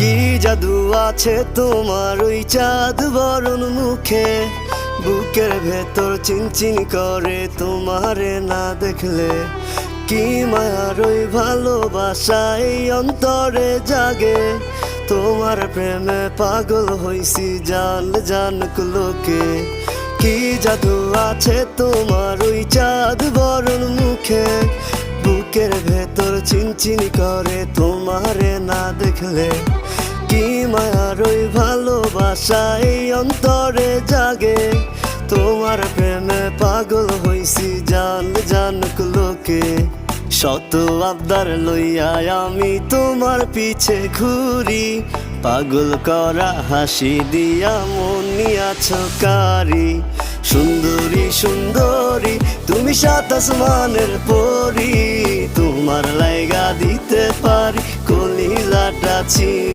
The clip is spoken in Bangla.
কি জাদু আছে তোমার ওই চাঁদ বরণ মুখে, বুকের ভেতর চিনচিন করে তোমারে না দেখলে। কি মায়ার ওই ভালোবাসা এই অন্তরে জাগে, তোমার প্রেমে পাগল হইছি জান জানুক লোকে। কি জাদু আছে তোমার ওই চাঁদ বরণ মুখে, বুকের ভেতর চিনচিন করে তোমারে না দেখলে। কি মায়ার ওই ভালোবাসা এই অন্তরে জাগে, তোমার প্রেমে পাগল হইছি জান জানুক লোকে। শত আবদার লইয়া আমি তোমার পিছে ঘুরি, পাগল করা হাসি দিয়া মন নিয়াছ কারি। সুন্দরী সুন্দরী তুমি সাত আসমানের পরি, তোমার লাইগা দিতে পারি কলিজাটা ছি।